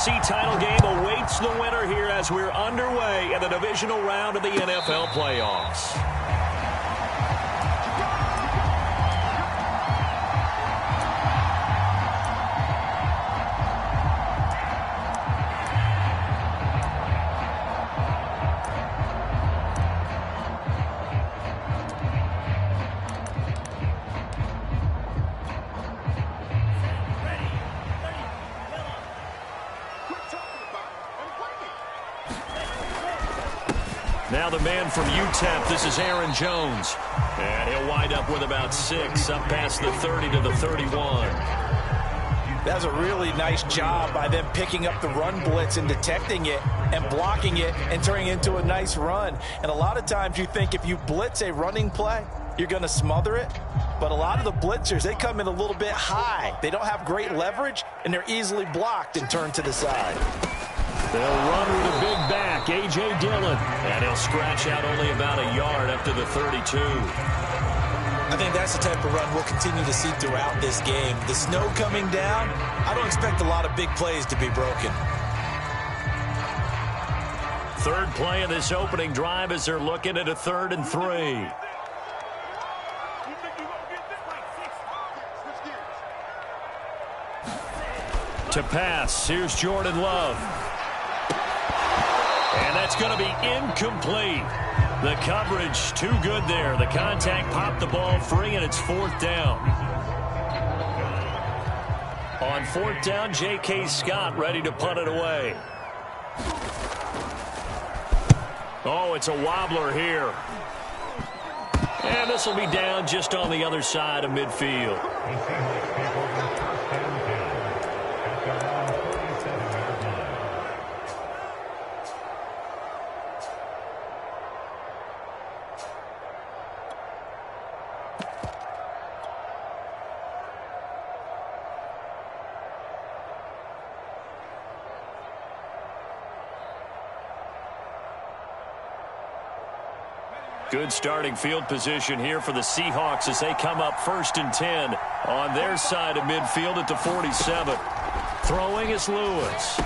NFC title game awaits the winner here as we're underway in the divisional round of the NFL playoffs. Now the man from UTEP, this is Aaron Jones. And he'll wind up with about 6, up past the 30 to the 31. That's a really nice job by them picking up the run blitz and detecting it and blocking it and turning it into a nice run. And a lot of times you think if you blitz a running play, you're going to smother it. But a lot of the blitzers, they come in a little bit high. They don't have great leverage, and they're easily blocked and turned to the side. They'll run with a big back, A.J. Dillon. And he'll scratch out only about a yard up to the 32. I think that's the type of run we'll continue to see throughout this game. The snow coming down, I don't expect a lot of big plays to be broken. Third play of this opening drive as they're looking at a 3rd and 3. To pass, here's Jordan Love. And that's going to be incomplete. The coverage too good there. The contact popped the ball free, and it's 4th down. On 4th down, J.K. Scott ready to punt it away. Oh, it's a wobbler here. And this will be down just on the other side of midfield. Good starting field position here for the Seahawks as they come up 1st and 10 on their side of midfield at the 47. Throwing is Lewis.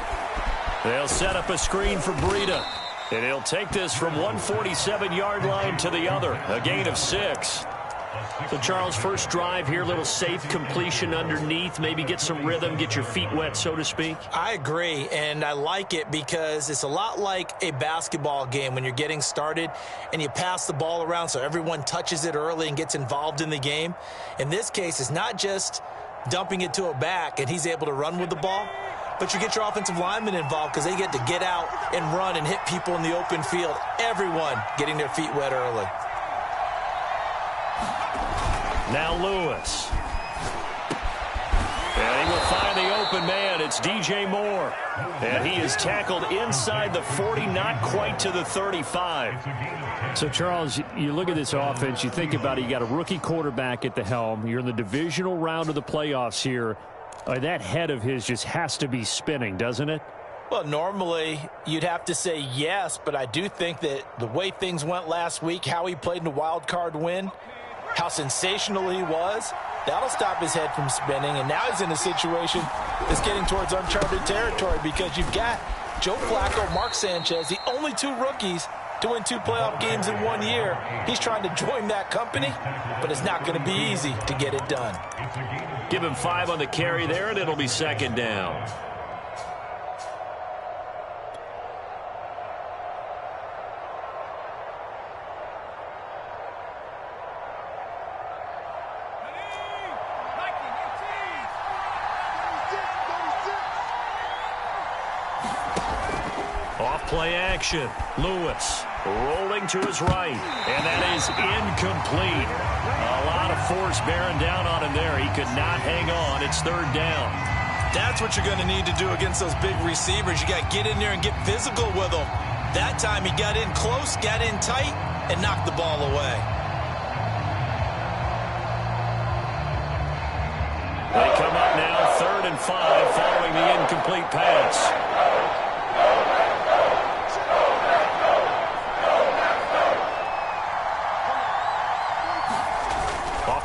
They'll set up a screen for Breida. And he'll take this from 147-yard line to the other. A gain of 6. So, Charles, first drive here, little safe completion underneath. Maybe get some rhythm, get your feet wet, so to speak. I agree, and I like it because it's a lot like a basketball game when you're getting started and you pass the ball around so everyone touches it early and gets involved in the game. In this case, it's not just dumping it to a back and he's able to run with the ball, but you get your offensive linemen involved because they get to get out and run and hit people in the open field. Everyone getting their feet wet early. Now Lewis. And he will find the open man. It's DJ Moore. And he is tackled inside the 40, not quite to the 35. So, Charles, you look at this offense, you think about it, you got a rookie quarterback at the helm. You're in the divisional round of the playoffs here. That head of his just has to be spinning, doesn't it? Well, normally you'd have to say yes, but I do think that the way things went last week, how he played in the wild card win, how sensational he was, that'll stop his head from spinning. And now he's in a situation that's getting towards uncharted territory because you've got Joe Flacco, Mark Sanchez, the only 2 rookies to win 2 playoff games in 1 year. He's trying to join that company, but it's not going to be easy to get it done. Give him 5 on the carry there, and it'll be 2nd down. Play action. Lewis rolling to his right, and that is incomplete. A lot of force bearing down on him there. He could not hang on. It's 3rd down. That's what you're going to need to do against those big receivers. You got to get in there and get physical with them. That time he got in close, got in tight, and knocked the ball away. They come up now 3rd and 5 following the incomplete pass.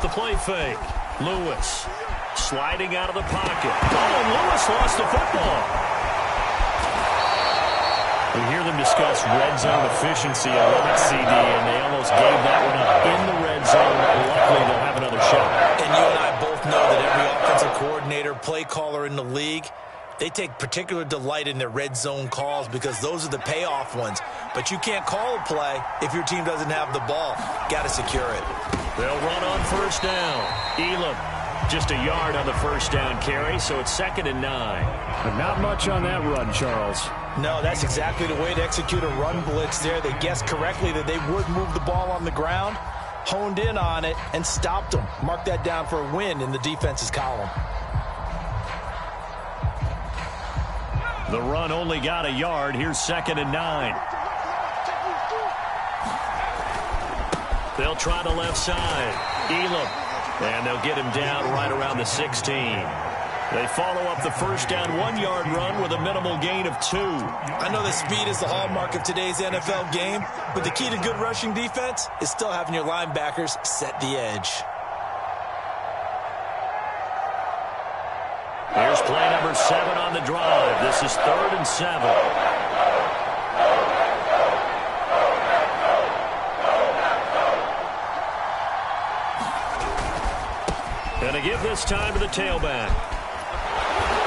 The play fake. Lewis sliding out of the pocket. Oh, and Lewis lost the football. We hear them discuss red zone efficiency. I love it, CD, and they almost gave that one up in the red zone. Luckily, they'll have another shot. And you and I both know that every offensive coordinator, play caller in the league, they take particular delight in their red zone calls because those are the payoff ones. But you can't call a play if your team doesn't have the ball. Got to secure it. They'll run on first down. Elam just a yard on the first down carry, so it's 2nd and 9. But not much on that run, Charles. No, that's exactly the way to execute a run blitz there. They guessed correctly that they would move the ball on the ground, honed in on it, and stopped them. Mark that down for a win in the defense's column. The run only got a yard. Here's 2nd and 9. They'll try the left side. Elam. And they'll get him down right around the 16. They follow up the first down 1-yard run with a minimal gain of 2. I know that speed is the hallmark of today's NFL game, but the key to good rushing defense is still having your linebackers set the edge. Here's play number 7 on the drive. This is 3rd and 7. Going to give this time to the tailback.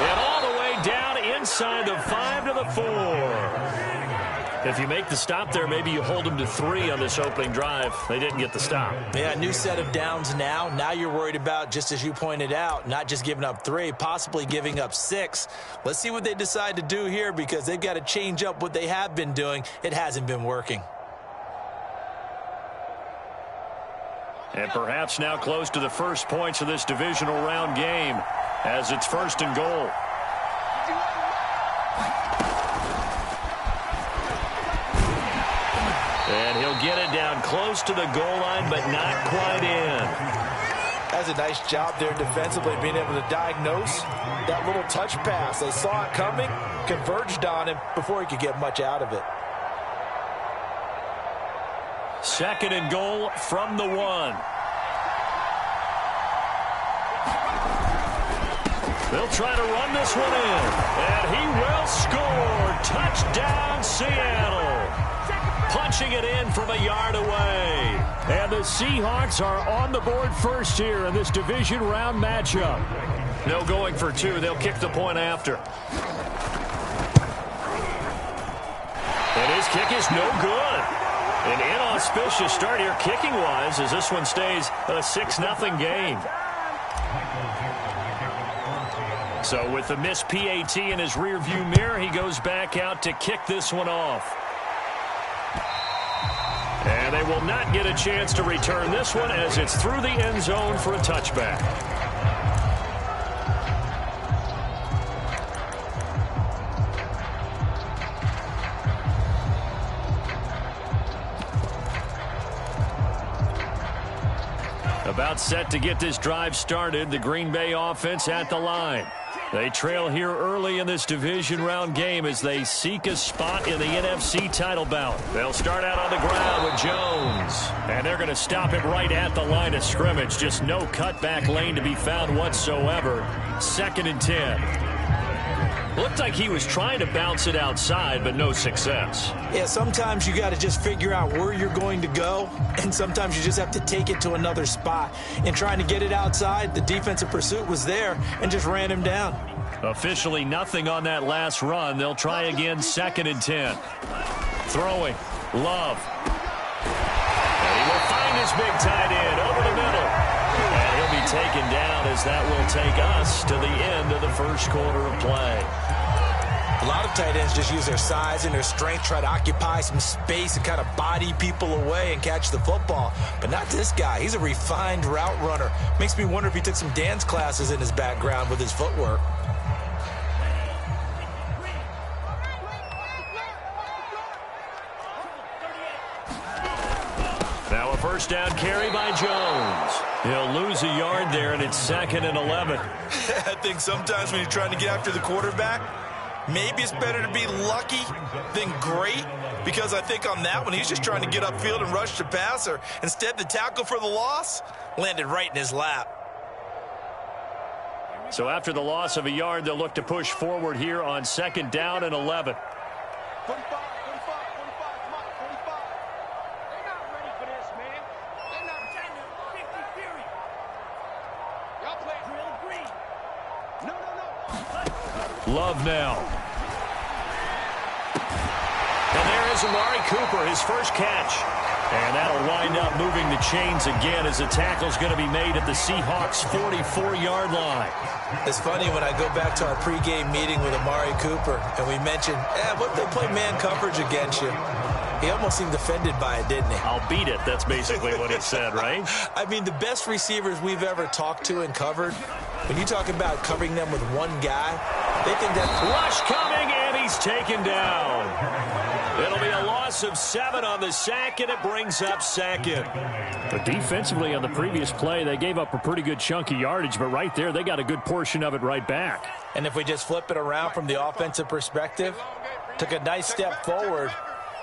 And all the way down inside the 5 to the 4. If you make the stop there, maybe you hold them to 3 on this opening drive. They didn't get the stop. Yeah, new set of downs now. Now you're worried about, just as you pointed out, not just giving up 3, possibly giving up 6. Let's see what they decide to do here because they've got to change up what they have been doing. It hasn't been working. And perhaps now close to the first points of this divisional round game as it's 1st and goal. And he'll get it down close to the goal line, but not quite in. That's a nice job there defensively, being able to diagnose that little touch pass. They saw it coming, converged on him before he could get much out of it. 2nd and goal from the 1. They'll try to run this one in. And he will score. Touchdown, Seattle. Punching it in from a yard away. And the Seahawks are on the board first here in this division round matchup. No going for 2. They'll kick the point after. And his kick is no good. An inauspicious start here kicking-wise as this one stays a 6-0 game. So with the missed PAT in his rearview mirror, he goes back out to kick this one off. And they will not get a chance to return this one as it's through the end zone for a touchback. About set to get this drive started, the Green Bay offense at the line. They trail here early in this division round game as they seek a spot in the NFC title bout. They'll start out on the ground with Jones. And they're going to stop him right at the line of scrimmage. Just no cutback lane to be found whatsoever. 2nd and 10. Looked like he was trying to bounce it outside, but no success. Yeah, sometimes you got to just figure out where you're going to go, and sometimes you just have to take it to another spot. In trying to get it outside, the defensive pursuit was there and just ran him down. Officially nothing on that last run. They'll try again, 2nd and 10. Throwing, Love. And he will find his big tight end over the middle. And he'll be taken down as that will take us to the end of the first quarter of play. A lot of tight ends just use their size and their strength, try to occupy some space and kind of body people away and catch the football. But not this guy. He's a refined route runner. Makes me wonder if he took some dance classes in his background with his footwork. Now a first down carry by Jones. He'll lose a yard there, and it's 2nd and 11. I think sometimes when you're trying to get after the quarterback, maybe it's better to be lucky than great, because I think on that one, he's just trying to get upfield and rush the passer. Instead, the tackle for the loss landed right in his lap. So after the loss of a yard, they'll look to push forward here on 2nd down and 11. Love now. And there is Amari Cooper, his first catch. And that'll wind up moving the chains again as the tackle's going to be made at the Seahawks' 44-yard line. It's funny when I go back to our pregame meeting with Amari Cooper and we mentioned, what if they play man coverage against you? He almost seemed offended by it, didn't he? I'll beat it. That's basically what he said, right? I mean, the best receivers we've ever talked to and covered, when you talk about covering them with one guy, they think that rush coming, and he's taken down. It'll be a loss of 7 on the sack, and it brings up second. But defensively on the previous play, they gave up a pretty good chunk of yardage, but right there, they got a good portion of it right back. And if we just flip it around from the offensive perspective, took a nice step forward,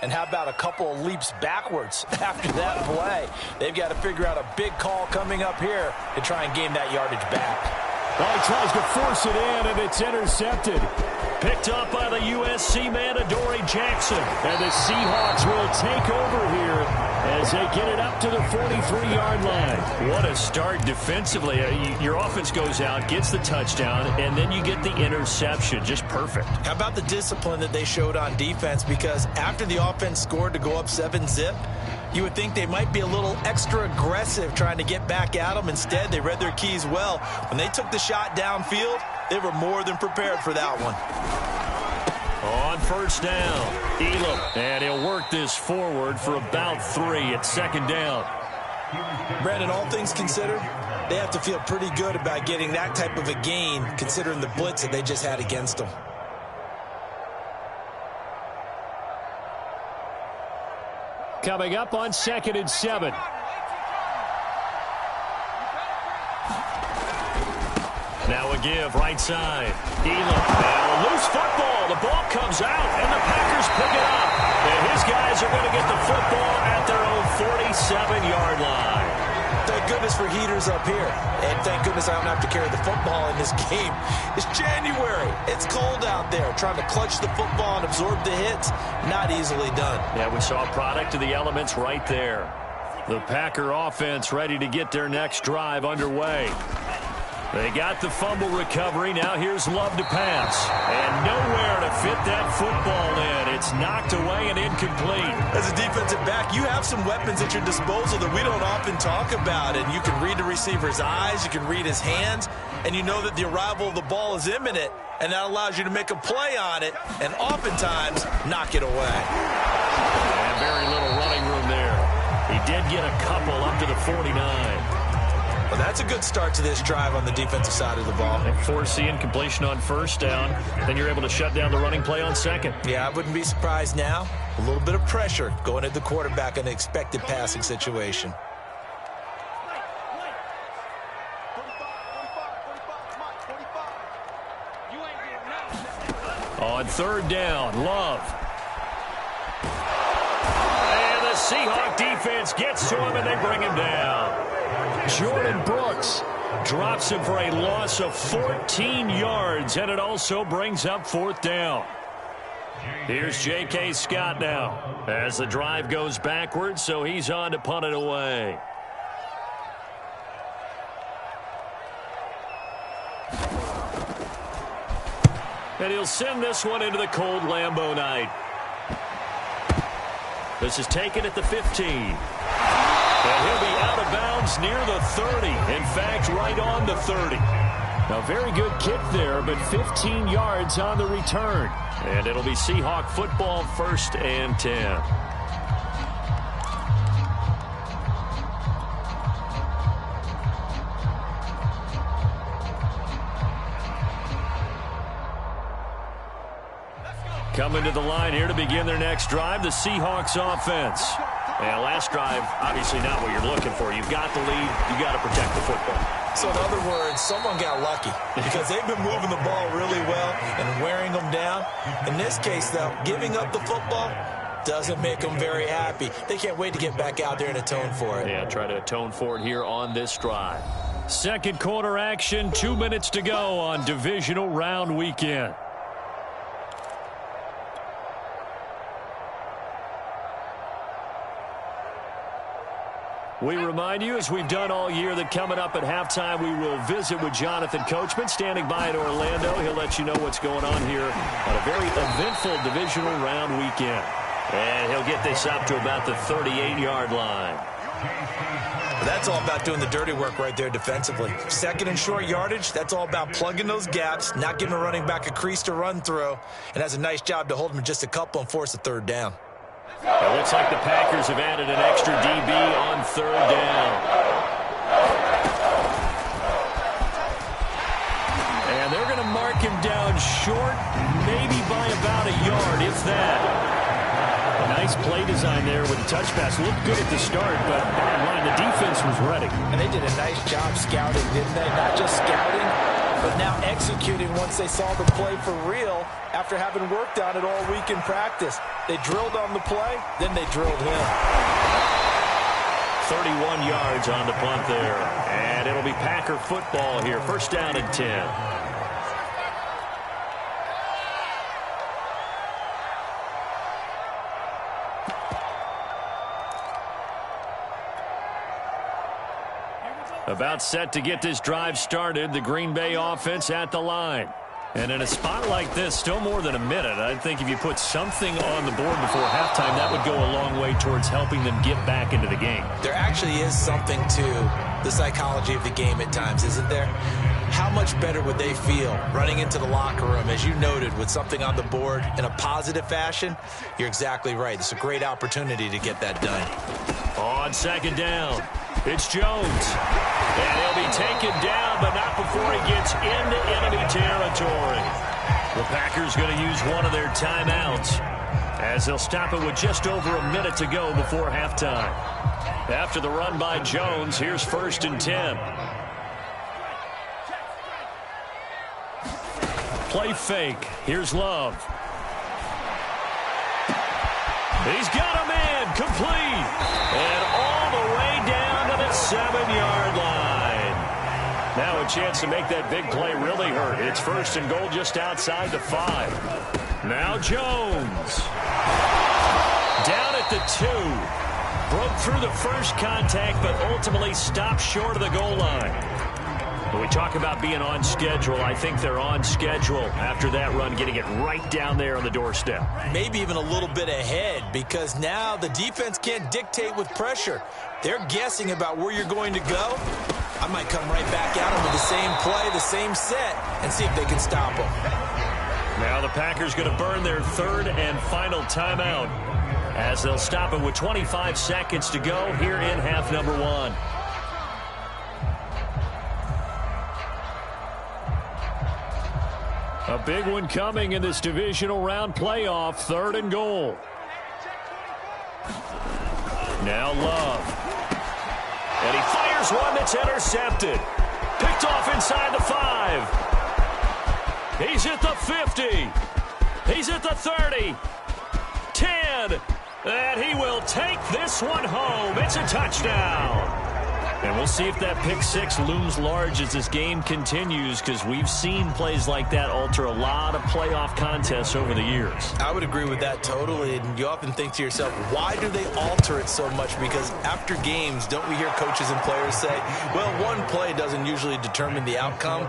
and how about a couple of leaps backwards after that play? They've got to figure out a big call coming up here to try and gain that yardage back. Well, he tries to force it in, and it's intercepted. Picked up by the USC man, Adoree Jackson. And the Seahawks will take over here as they get it up to the 43-yard line. What a start defensively. Your offense goes out, gets the touchdown, and then you get the interception. Just perfect. How about the discipline that they showed on defense? Because after the offense scored to go up 7-zip, you would think they might be a little extra aggressive trying to get back at them. Instead, they read their keys well. When they took the shot downfield, they were more than prepared for that one. On first down, Elam, and he'll work this forward for about 3 at second down. Brandon, all things considered, they have to feel pretty good about getting that type of a gain considering the blitz that they just had against them. Coming up on 2nd and 7. Now a give right side. Elam. Now a loose football. The ball comes out, and the Packers pick it up. And his guys are going to get the football at their own 47-yard line. Thank goodness for heaters up here. And thank goodness I don't have to carry the football in this game. It's January. It's cold out there. Trying to clutch the football and absorb the hits, not easily done. Yeah, we saw a product of the elements right there. The Packer offense ready to get their next drive underway. They got the fumble recovery. Now here's Love to pass. And nowhere to fit that football in. It's knocked away and incomplete. As a defensive back, you have some weapons at your disposal that we don't often talk about. And you can read the receiver's eyes. You can read his hands. And you know that the arrival of the ball is imminent. And that allows you to make a play on it. And oftentimes, knock it away. And very little running room there. He did get a couple up to the 49. Well, that's a good start to this drive on the defensive side of the ball. And forcing completion on first down. Then you're able to shut down the running play on second. Yeah, I wouldn't be surprised now. A little bit of pressure going at the quarterback in an expected passing situation. On third down, Love. And the Seahawk defense gets to him, and they bring him down. Jordan Brooks drops him for a loss of 14 yards, and it also brings up fourth down. Here's J.K. Scott now as the drive goes backwards, so he's on to punt it away. And he'll send this one into the cold Lambeau night. This is taken at the 15. And he'll be out of bounds near the 30. In fact, right on the 30. A very good kick there, but 15 yards on the return. And it'll be Seahawk football, 1st and 10. Coming to the line here to begin their next drive, the Seahawks offense. And last drive, obviously not what you're looking for. You've got the lead. You've got to protect the football. So in other words, someone got lucky because they've been moving the ball really well and wearing them down. In this case, though, giving up the football doesn't make them very happy. They can't wait to get back out there and atone for it. Yeah, try to atone for it here on this drive. Second quarter action, 2 minutes to go on divisional round weekend. We remind you, as we've done all year, that coming up at halftime, we will visit with Jonathan Coachman, standing by in Orlando. He'll let you know what's going on here on a very eventful divisional round weekend. And he'll get this up to about the 38-yard line. That's all about doing the dirty work right there defensively. Second and short yardage, that's all about plugging those gaps, not giving a running back a crease to run through, and has a nice job to hold him just a couple and force a third down. It looks like the Packers have added an extra DB on third down. And they're going to mark him down short, maybe by about a yard, if that. A nice play design there with the touch pass. Looked good at the start, but bottom line, the defense was ready. And they did a nice job scouting, didn't they? Not just scouting, but now executing once they saw the play for real after having worked on it all week in practice. They drilled on the play, then they drilled him. 31 yards on the punt there. And it'll be Packer football here. First down and 10. About set to get this drive started, the Green Bay offense at the line. And in a spot like this, still more than a minute, I think if you put something on the board before halftime, that would go a long way towards helping them get back into the game. There actually is something to the psychology of the game at times, isn't there? How much better would they feel running into the locker room, as you noted, with something on the board in a positive fashion? You're exactly right. It's a great opportunity to get that done. On second down, it's Jones. And he'll be taken down, but not before he gets into enemy territory. The Packers going to use one of their timeouts, as they'll stop it with just over a minute to go before halftime. After the run by Jones, here's first and 10. Play fake. Here's Love. He's got a man complete. And all the way down to the 7-yard line. Now a chance to make that big play really hurt. It's first and goal just outside the 5. Now Jones. Down at the 2. Broke through the first contact, but ultimately stopped short of the goal line. When we talk about being on schedule, I think they're on schedule after that run, getting it right down there on the doorstep. Maybe even a little bit ahead, because now the defense can't dictate with pressure. They're guessing about where you're going to go. I might come right back at them with the same play, the same set, and see if they can stop them. Now the Packers going to burn their third and final timeout, as they'll stop it with 25 seconds to go here in half number 1. A big one coming in this divisional round playoff, third and goal. Now Love. And he fires one that's intercepted. Picked off inside the 5. He's at the 50. He's at the 30. 10. And he will take this one home. It's a touchdown. And we'll see if that pick 6 looms large as this game continues, because we've seen plays like that alter a lot of playoff contests over the years. I would agree with that totally. And you often think to yourself, why do they alter it so much? Because after games, don't we hear coaches and players say, well, one play doesn't usually determine the outcome.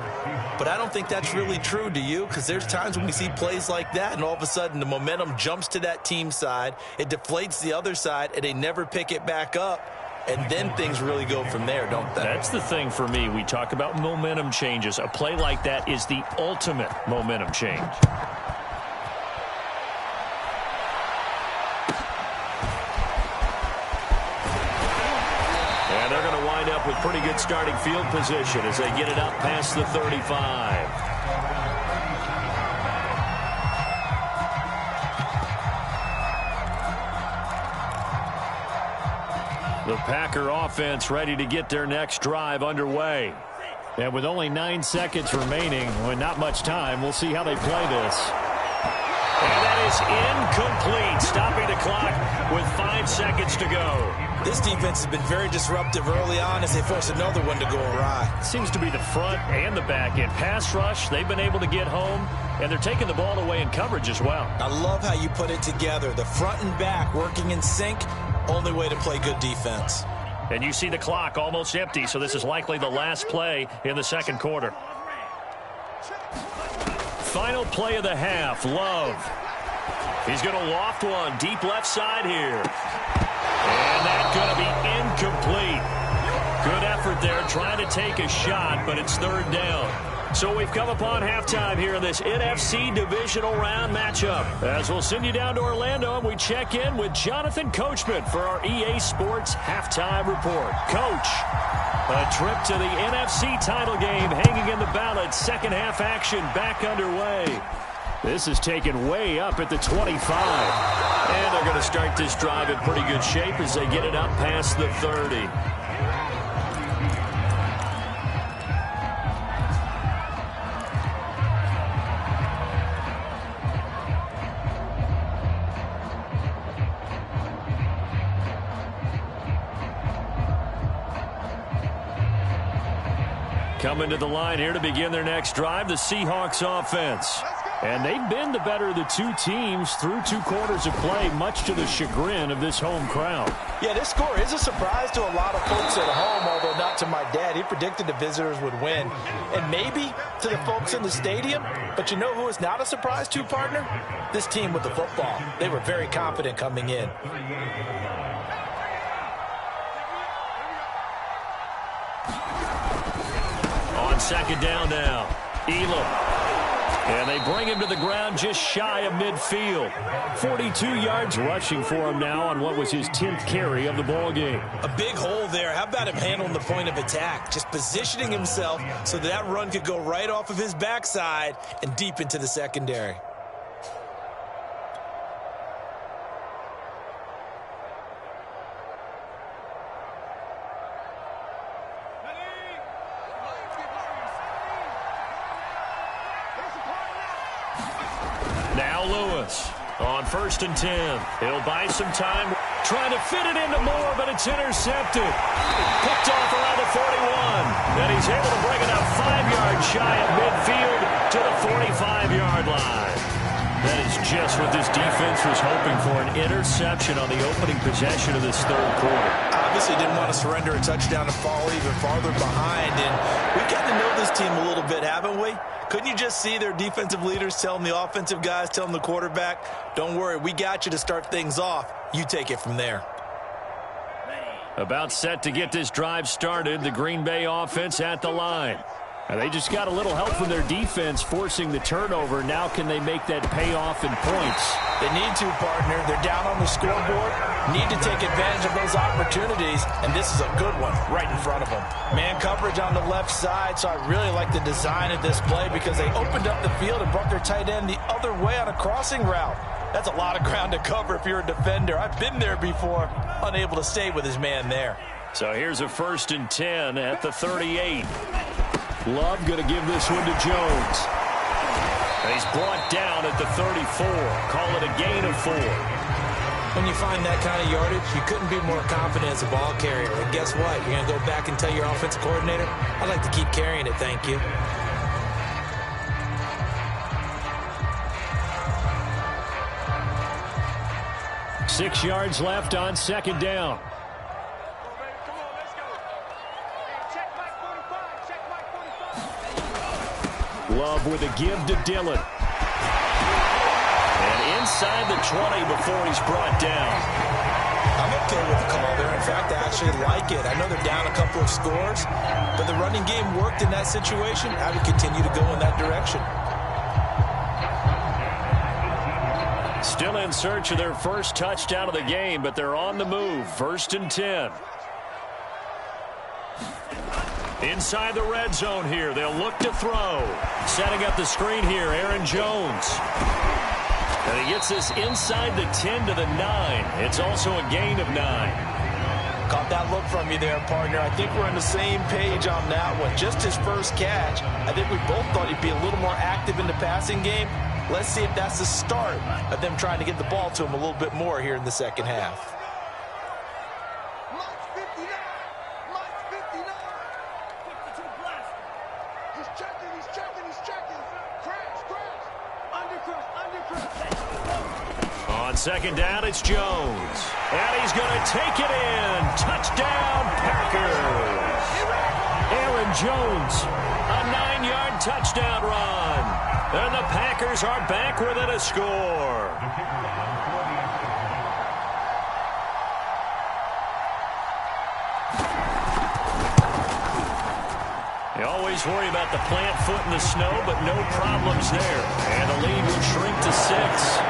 But I don't think that's really true, do you? Because there's times when we see plays like that, and all of a sudden the momentum jumps to that team side, it deflates the other side, and they never pick it back up. And then things really go from there, don't they? That's the thing for me. We talk about momentum changes. A play like that is the ultimate momentum change. And they're going to wind up with pretty good starting field position as they get it up past the 35. The Packer offense ready to get their next drive underway. And with only 9 seconds remaining, with not much time, we'll see how they play this. And that is incomplete, stopping the clock with 5 seconds to go. This defense has been very disruptive early on as they force another one to go awry. Seems to be the front and the back end. Pass rush, they've been able to get home, and they're taking the ball away in coverage as well. I love how you put it together. The front and back working in sync. Only way to play good defense. And you see the clock almost empty, so this is likely the last play in the second quarter. Final play of the half, Love. He's going to loft one deep left side here. And that's going to be incomplete. Good effort there trying to take a shot, but it's third down. So we've come upon halftime here in this NFC divisional round matchup. As we'll send you down to Orlando, and we check in with Jonathan Coachman for our EA Sports halftime report. Coach, a trip to the NFC title game hanging in the balance. Second half action back underway. This is taken way up at the 25. And they're going to start this drive in pretty good shape as they get it up past the 30. Coming to the line here to begin their next drive, the Seahawks offense. And they've been the better of the two teams through 2 quarters of play, much to the chagrin of this home crowd. Yeah, this score is a surprise to a lot of folks at home, although not to my dad. He predicted the visitors would win. And maybe to the folks in the stadium. But you know who is not a surprise to, partner? This team with the football. They were very confident coming in. On second down now, Elam. And they bring him to the ground just shy of midfield. 42 yards rushing for him now on what was his 10th carry of the ball game. A big hole there. How about him handling the point of attack? Just positioning himself so that run could go right off of his backside and deep into the secondary. Now Lewis on 1st and 10. He'll buy some time, trying to fit it into Moore, but it's intercepted. Picked off around the 41. And he's able to bring it up 5 yards shy of midfield to the 45-yard line. That is just what this defense was hoping for, an interception on the opening possession of this third quarter. Obviously didn't want to surrender a touchdown and fall even farther behind. And we've gotten to know this team a little bit, haven't we? Couldn't you just see their defensive leaders telling the offensive guys, telling the quarterback, don't worry, we got you to start things off. You take it from there. About set to get this drive started, the Green Bay offense at the line. And they just got a little help from their defense forcing the turnover. Now can they make that pay off in points? They need to, partner. They're down on the scoreboard. Need to take advantage of those opportunities. And this is a good one right in front of them. Man coverage on the left side, so I really like the design of this play because they opened up the field and brought their tight end the other way on a crossing route. That's a lot of ground to cover if you're a defender. I've been there before, unable to stay with his man there. So here's a 1st and 10 at the 38. Love going to give this one to Jones. And he's brought down at the 34. Call it a gain of 4. When you find that kind of yardage, you couldn't be more confident as a ball carrier. And guess what? You're going to go back and tell your offensive coordinator, I'd like to keep carrying it, thank you. Six yards left on second down. Love with a give to Dillon. And inside the 20 before he's brought down. I'm okay with the call there. In fact, I actually like it. I know they're down a couple of scores, but the running game worked in that situation. I would continue to go in that direction. Still in search of their first touchdown of the game, but they're on the move. 1st and 10. Inside the red zone here. They'll look to throw. Setting up the screen here, Aaron Jones. And he gets this inside the 10 to the 9. It's also a gain of 9. Caught that look from you there, partner. I think we're on the same page on that one. Just his first catch. I think we both thought he'd be a little more active in the passing game. Let's see if that's the start of them trying to get the ball to him a little bit more here in the second half. second down, it's Jones. And he's going to take it in. Touchdown, Packers. Aaron Jones, a 9-yard touchdown run. And the Packers are back within a score. You always worry about the plant foot in the snow, but no problems there. And the lead will shrink to 6.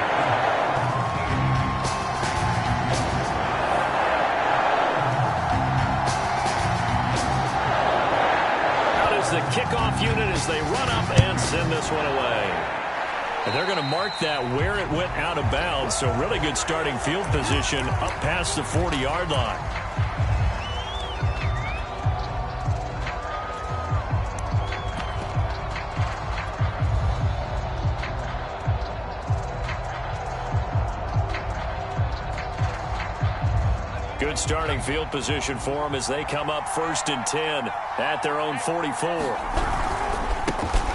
The kickoff unit as they run up and send this one away. And they're going to mark that where it went out of bounds, so really good starting field position up past the 40-yard line. Good starting field position for them as they come up 1st and 10 at their own 44.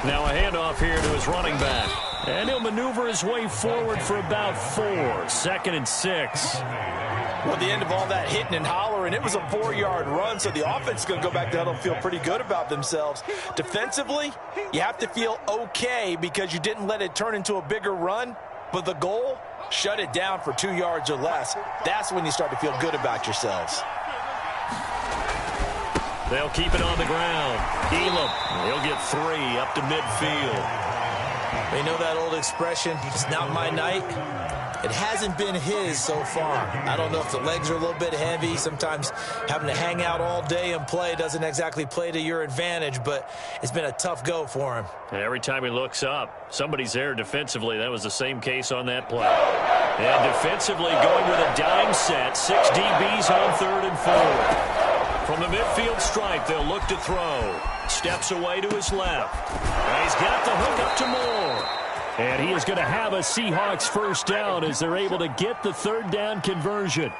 Now a handoff here to his running back. And he'll maneuver his way forward for about 4. 2nd and 6. Well, at the end of all that hitting and hollering, it was a 4-yard run, so the offense is going to go back to huddle and feel pretty good about themselves. Defensively, you have to feel okay because you didn't let it turn into a bigger run, but the goal, shut it down for 2 yards or less. That's when you start to feel good about yourselves. They'll keep it on the ground. Elam, he'll get 3 up to midfield. They know that old expression, it's not my night. It hasn't been his so far. I don't know if the legs are a little bit heavy. Sometimes having to hang out all day and play doesn't exactly play to your advantage, but it's been a tough go for him. And every time he looks up, somebody's there defensively. That was the same case on that play. And defensively going with a dime set. 6 DBs on 3rd and 4. From the midfield stripe, they'll look to throw. Steps away to his left. And he's got the hook up to Moore. And he is going to have a Seahawks first down as they're able to get the 3rd down conversion.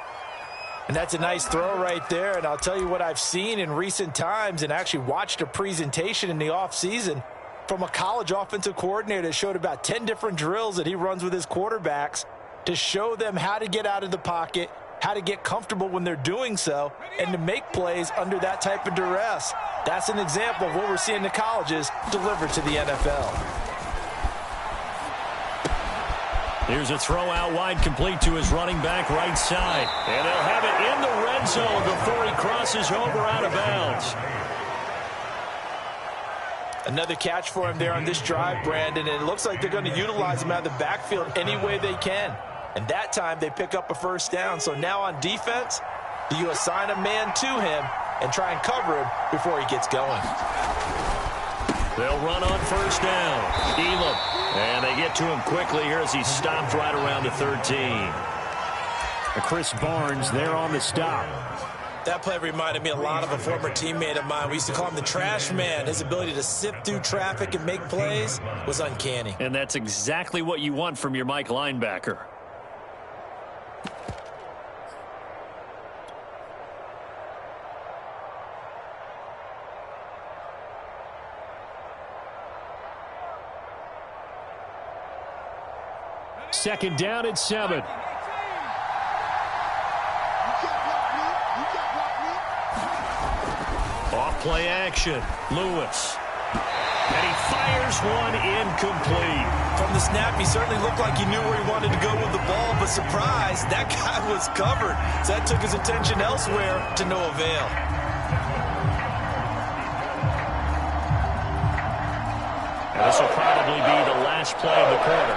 And that's a nice throw right there. And I'll tell you what I've seen in recent times and actually watched a presentation in the offseason from a college offensive coordinator that showed about 10 different drills that he runs with his quarterbacks to show them how to get out of the pocket, how to get comfortable when they're doing so, and to make plays under that type of duress. That's an example of what we're seeing in the colleges delivered to the NFL. Here's a throw out wide, complete to his running back right side. And they'll have it in the red zone before he crosses over out of bounds. Another catch for him there on this drive, Brandon, and it looks like they're going to utilize him out of the backfield any way they can. And that time they pick up a first down. So now on defense, do you assign a man to him and try and cover him before he gets going? They'll run on first down. Elam. And they get to him quickly here as he stopped right around the 13. Chris Barnes there on the stop. That play reminded me a lot of a former teammate of mine. We used to call him the trash man. His ability to sift through traffic and make plays was uncanny. And that's exactly what you want from your Mike linebacker. Second down and 7. Off play action. Lewis. And he fires one incomplete. From the snap, he certainly looked like he knew where he wanted to go with the ball, but surprise, that guy was covered. So that took his attention elsewhere to no avail. And this will probably be the last play of the quarter.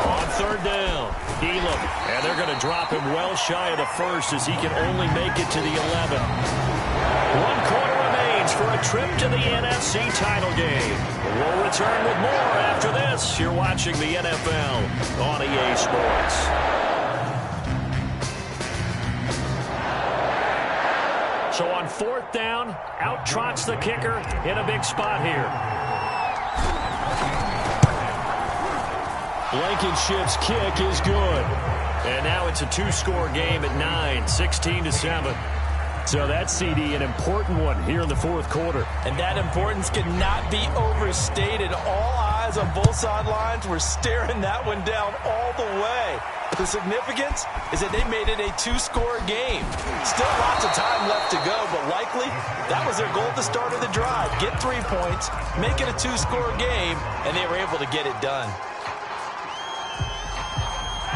On 3rd down, Elam. And they're going to drop him well shy of the 1st as he can only make it to the 11. 1 quarter remains for a trip to the NFC title game. We'll return with more after this. You're watching the NFL on EA Sports. So on 4th down, out trots the kicker in a big spot here. Blankenship's kick is good. And now it's a 2-score game at 9, 16-7. So that, CD, an important one here in the 4th quarter. And that importance cannot be overstated. All eyes guys on both sidelines were staring that one down all the way. The significance is that they made it a two-score game. Still lots of time left to go, but likely that was their goal at the start of the drive. Get 3 points, make it a two-score game, and they were able to get it done.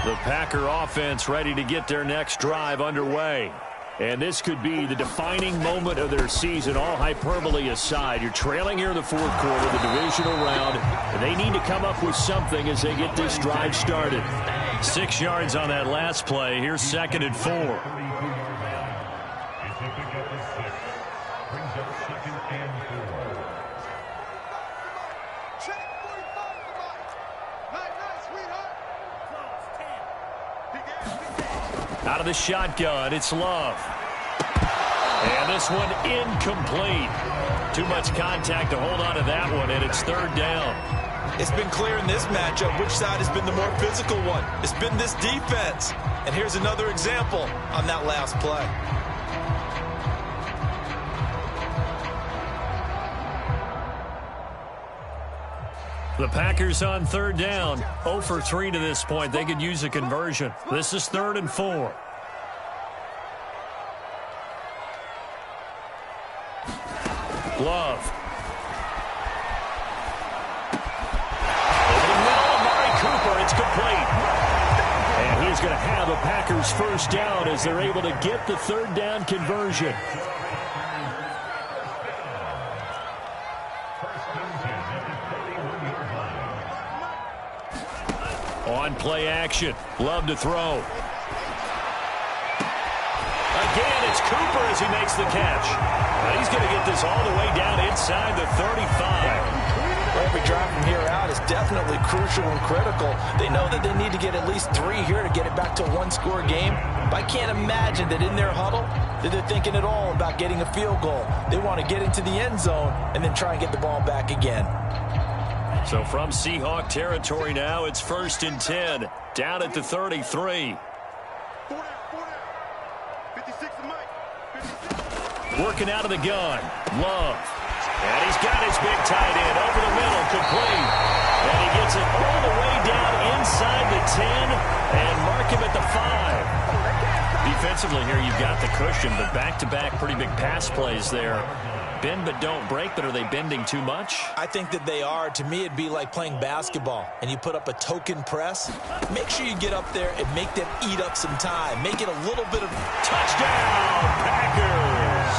The Packer offense ready to get their next drive underway. And this could be the defining moment of their season, all hyperbole aside. You're trailing here in the fourth quarter, the divisional round, and they need to come up with something as they get this drive started. 6 yards on that last play. Here's 2nd and 4. Out of the shotgun, it's Love. And this one incomplete. Too much contact to hold on to that one, and it's 3rd down. It's been clear in this matchup which side has been the more physical one. It's been this defense. And here's another example on that last play. The Packers on 3rd down. 0 for 3 to this point. They could use a conversion. This is 3rd and 4. Love. Over the middle, Amari Cooper. It's complete. And he's going to have a Packers first down as they're able to get the 3rd down conversion. On play action. Love to throw. Again, it's Cooper as he makes the catch. Now he's going to get this all the way down inside the 35. Every drive from here out is definitely crucial and critical. They know that they need to get at least 3 here to get it back to a one-score game. But I can't imagine that in their huddle that they're thinking at all about getting a field goal. They want to get into the end zone and then try and get the ball back again. So from Seahawk territory now, it's 1st and 10. Down at the 33. Working out of the gun. Love. And he's got his big tight end over the middle, complete. And he gets it all the way down inside the 10 and mark him at the 5. Defensively here, you've got the cushion, but back-to-back pretty big pass plays there. Bend but don't break, but are they bending too much? I think that they are. To me, it'd be like playing basketball, and you put up a token press. Make sure you get up there and make them eat up some time. Make it a little bit of touchdown, Packers.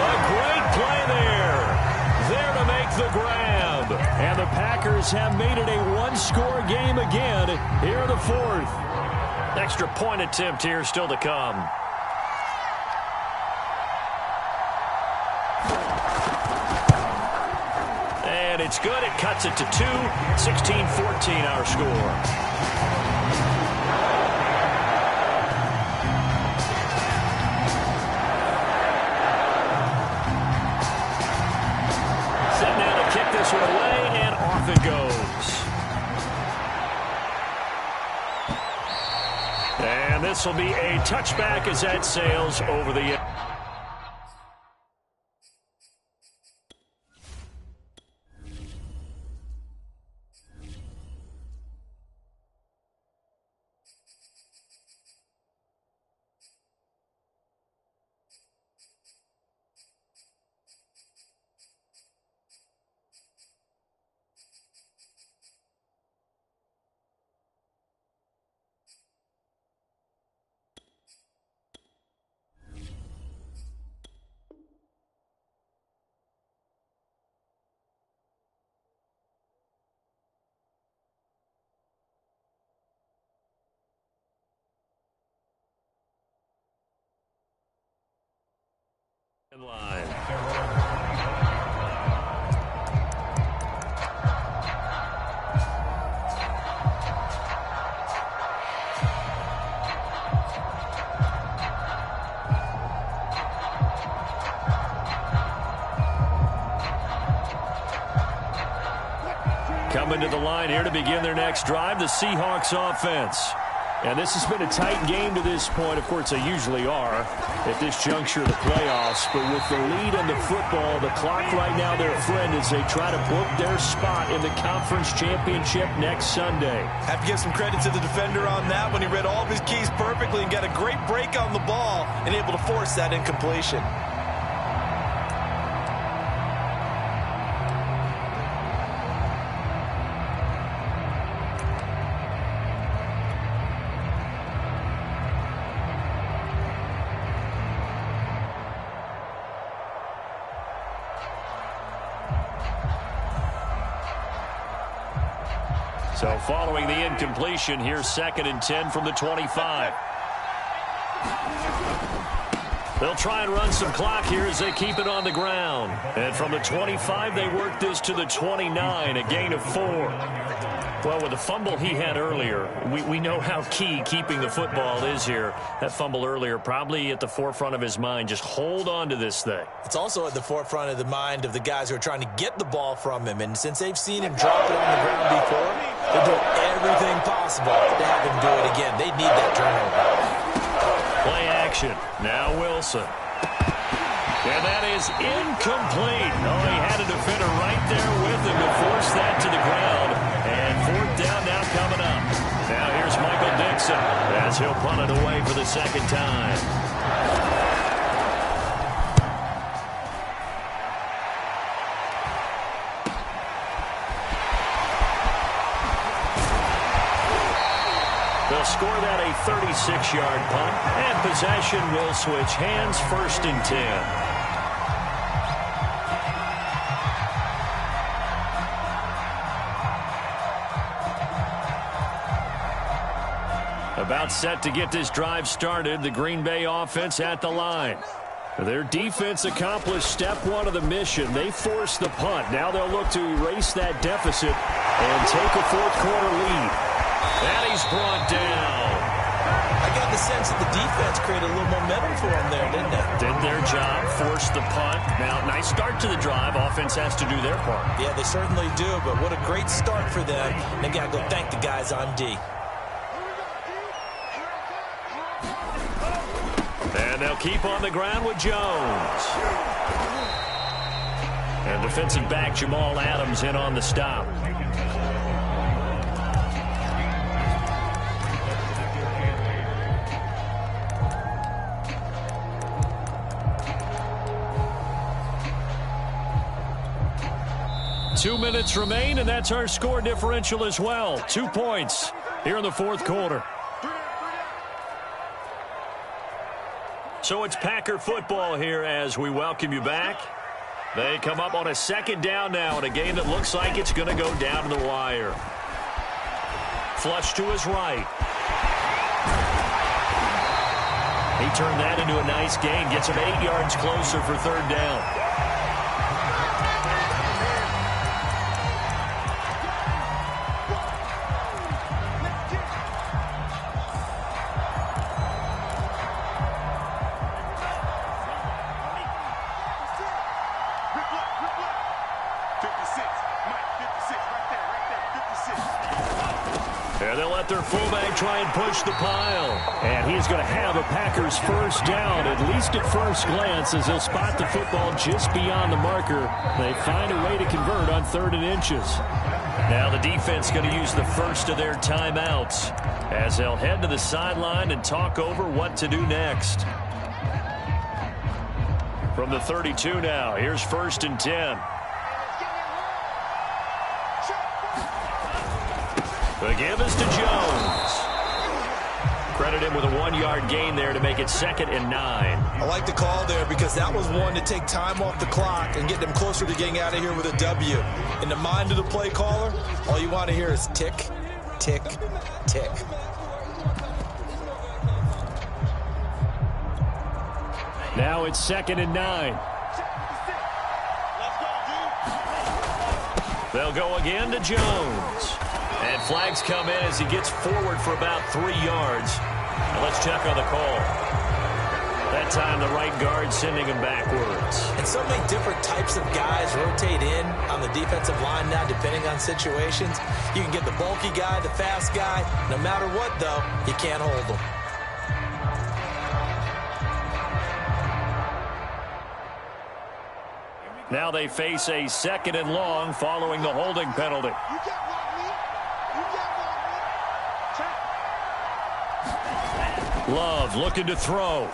A great play there. There to make the grab. And the Packers have made it a one-score game again here in the 4th. Extra point attempt here still to come. And it's good. It cuts it to 2. 16-14 our score. Set now to kick this one away, and off it goes. And this will be a touchback as that sails over the end. Line. Coming to the line here to begin their next drive, the Seahawks offense. And this has been a tight game to this point. Of course, they usually are at this juncture of the playoffs. But with the lead in the football, the clock right now their friend as they try to book their spot in the conference championship next Sunday. Have to give some credit to the defender on that when he read all of his keys perfectly and got a great break on the ball and able to force that incompletion. So following the incompletion, here's 2nd and 10 from the 25. They'll try and run some clock here as they keep it on the ground. And from the 25, they work this to the 29, a gain of 4. Well, with the fumble he had earlier, we know how key keeping the football is here. That fumble earlier probably at the forefront of his mind. Just hold on to this thing. It's also at the forefront of the mind of the guys who are trying to get the ball from him. And since they've seen him drop it on the ground before, they're doing everything possible to have him do it again. They need that turnover. Play action. Now Wilson. And that is incomplete. Oh, he had a defender right there with him to force that to the ground. And 4th down now coming up. Now here's Michael Dixon as he'll punt it away for the 2nd time. They'll score that a 36-yard punt, and possession will switch hands, 1st and 10. About set to get this drive started, the Green Bay offense at the line. Their defense accomplished step 1 of the mission. They forced the punt. Now they'll look to erase that deficit and take a 4th quarter lead. And he's brought down. I got the sense that the defense created a little momentum for them there, didn't they? Did their job, forced the punt. Now, nice start to the drive. Offense has to do their part. Yeah, they certainly do, but what a great start for them. They got to go thank the guys on D. And they'll keep on the ground with Jones. And defensive back Jamal Adams in on the stop. Two minutes remain, and that's our score differential as well. 2 points here in the 4th quarter. So it's Packer football here as we welcome you back. They come up on a 2nd down now in a game that looks like it's going to go down to the wire. Flush to his right. He turned that into a nice gain. Gets him 8 yards closer for 3rd down. Their fullback try and push the pile. And he's going to have a Packers 1st down, at least at first glance, as he'll spot the football just beyond the marker. They find a way to convert on 3rd and inches. Now the defense going to use the first of their timeouts as they'll head to the sideline and talk over what to do next. From the 32 now, here's 1st and 10. The give is to Jones. Credit him with a 1-yard gain there to make it 2nd and 9. I like the call there because that was one to take time off the clock and get them closer to getting out of here with a W. In the mind of the play caller, all you want to hear is tick, tick, tick. Now it's 2nd and 9. They'll go again to Jones. And flags come in as he gets forward for about 3 yards. Now let's check on the call. That time the right guard sending him backwards. And so many different types of guys rotate in on the defensive line now, depending on situations. You can get the bulky guy, the fast guy. No matter what, though, you can't hold them. Now they face a 2nd and long following the holding penalty. Love looking to throw.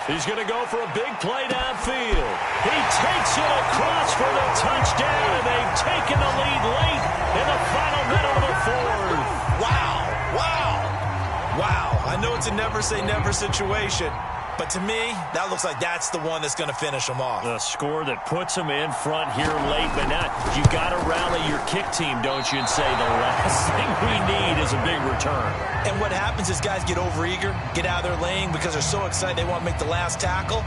He's going to go for a big play downfield. He takes it across for the touchdown, and they've taken the lead late in the final minute of the 4th. Wow, wow, wow. I know it's a never-say-never situation, but to me, that looks like that's the one that's going to finish them off. The score that puts them in front here late, but now you got to rally your kick team, don't you, and say the last thing we need is a big return. And what happens is guys get overeager, get out of their lane because they're so excited they want to make the last tackle.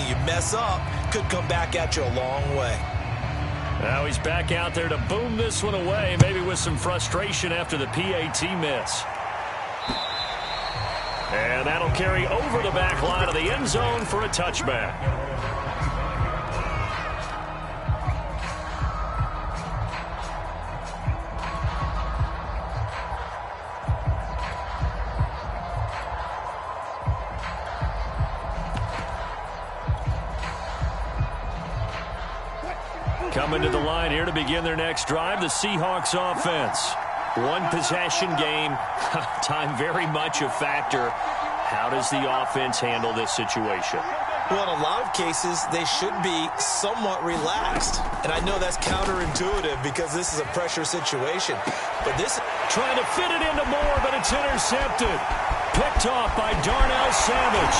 You mess up, could come back at you a long way. Now he's back out there to boom this one away, maybe with some frustration after the PAT miss. And that'll carry over the back line of the end zone for a touchback. Coming to the line here to begin their next drive, the Seahawks offense. One possession game, time very much a factor. How does the offense handle this situation? Well, in a lot of cases, they should be somewhat relaxed. And I know that's counterintuitive because this is a pressure situation. But this trying to fit it into Moore, but it's intercepted. Picked off by Darnell Savage.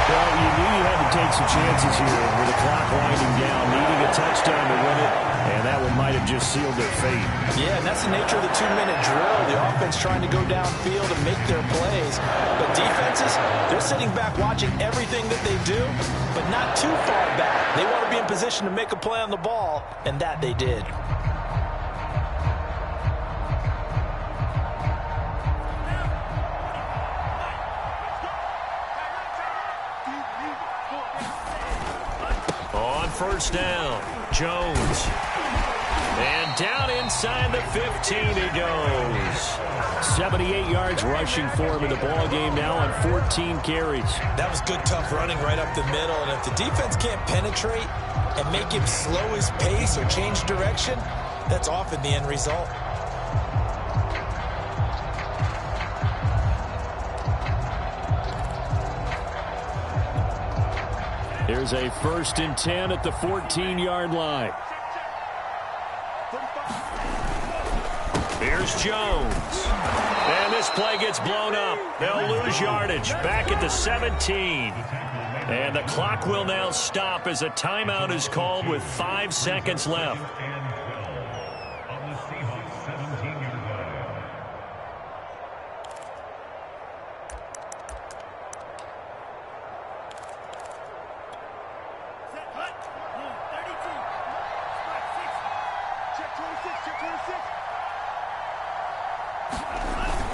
Well, you knew you had to take some chances here with the clock winding down, needing a touchdown to win it, and that one might have just sealed their fate. Yeah, and that's the nature of the 2-minute drill. The offense trying to go downfield and make their plays. But defenses, they're sitting back watching everything that they do, but not too far back. They want to be in position to make a play on the ball, and that they did. First down, Jones. And down inside the 15 he goes. 78 yards rushing for him in the ball game now on 14 carries. That was good, tough running right up the middle. And if the defense can't penetrate and make him slow his pace or change direction, that's often the end result. Here's a 1st and 10 at the 14-yard line. Here's Jones. And this play gets blown up. They'll lose yardage back at the 17. And the clock will now stop as a timeout is called with 5 seconds left.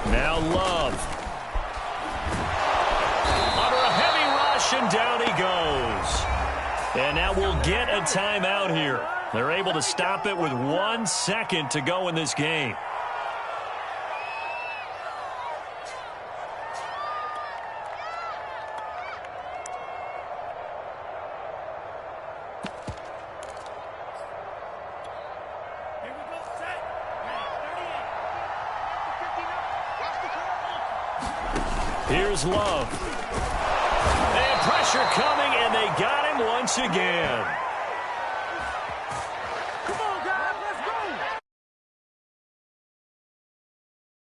Now Love. Under a heavy rush, and down he goes. And now we'll get a timeout here. They're able to stop it with 1 second to go in this game. Here's Love. And pressure coming, and they got him once again.